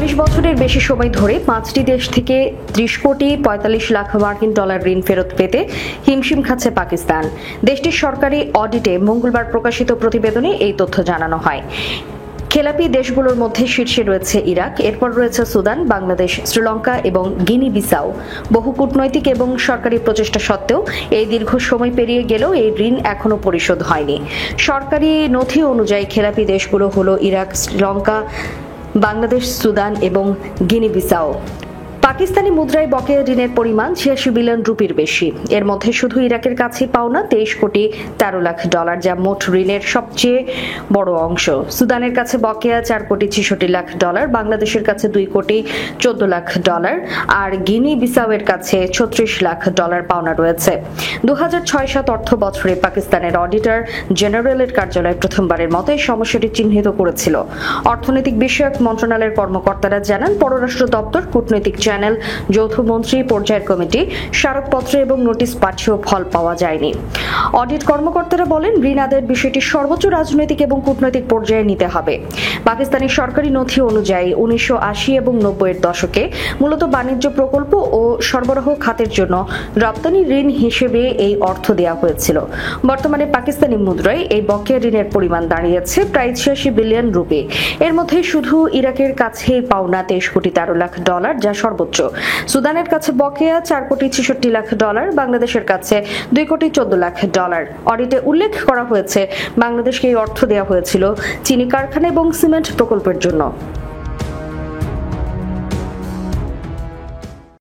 40 বছরের বেশি সময় ধরে 5টি দেশ থেকে 30 কোটি 45 লাখ মার্কিন ডলার ঋণ ফেরত পেতে হিমশিম খাচ্ছে পাকিস্তান। দেশটির সরকারি অডিটে মঙ্গলবার প্রকাশিত প্রতিবেদনে এই তথ্য জানানো হয়। খেলাপি দেশগুলোর মধ্যে শীর্ষে রয়েছে ইরাক, এরপর রয়েছে সুদান, বাংলাদেশ, শ্রীলঙ্কা এবং গিনি বিসাউ। বহু কূটনৈতিক এবং সরকারি প্রচেষ্টা সত্ত্বেও এই দীর্ঘ সময় পেরিয়ে গেলেও এই ঋণ এখনো পরিশোধ হয়নি। সরকারি নথি অনুযায়ী খেলাপি দেশগুলো হলো ইরাক, শ্রীলঙ্কা, বাংলাদেশ, সুদান এবং গিনি বিসাউ। পাকিস্তানি মুদ্রায় বকেয়া ঋণের পরিমাণ 86 বিলিয়ন রুপির বেশি। এর মধ্যে শুধু ইরাকের কাছেই পাওনা 23 কোটি 13 লাখ ডলার, যা মোট ঋণের সবচেয়ে বড় অংশ। সুদানের কাছে বকেয়া 4 কোটি 66 লাখ ডলার, বাংলাদেশের কাছে 2 কোটি 14 লাখ ডলার আর গিনি বিসাউয়ের কাছে 36 লাখ ডলার পাওনা রয়েছে। 2006-07 অর্থ বছরে পাকিস্তানের অডিটর জেনারেলের কার্যালয় প্রথমবারের মতো এই সমস্যাটি চিহ্নিত করেছিল। অর্থনৈতিক বিষয়ক মন্ত্রণালয়ের কর্মকর্তারা জানান, পররাষ্ট্র দপ্তর, কূটনৈতিক চ্যানেল, যৌথ মন্ত্রী পর্যায়ের কমিটি, স্মারকপত্র এবং নোটিশ পাঠিয়েও ফল পাওয়া যায়নি। অডিট কর্মকর্তারা বলেন, ঋণ আদায়ের বিষয়টি সর্বোচ্চ রাজনৈতিক এবং কূটনৈতিক পর্যায়ে নিতে হবে। পাকিস্তানি সরকারি নথি অনুযায়ী 1980 এবং 90-এর দশকে মূলত বাণিজ্য প্রকল্প ও সরবরাহ খাতের জন্য রপ্তানি ঋণ হিসেবে এই অর্থ দেওয়া হয়েছিল। বর্তমানে পাকিস্তানি মুদ্রায় এই বকেয়া ঋণের পরিমাণ দাঁড়িয়েছে প্রায় 86 বিলিয়ন রুপি। এর মধ্যে শুধু ইরাকের কাছে পাওনা 23 কোটি 13 লাখ ডলার, যা সর্বোচ্চ। সুদানের কাছে বকেয়া 4 কোটি 66 লাখ ডলার, বাংলাদেশের কাছে 2 কোটি 14 লাখ ডলার। অডিটে উল্লেখ করা হয়েছে, বাংলাদেশকে এই অর্থ দেওয়া হয়েছিল চিনি কারখানা এবং সিমেন্ট প্রকল্পের জন্য।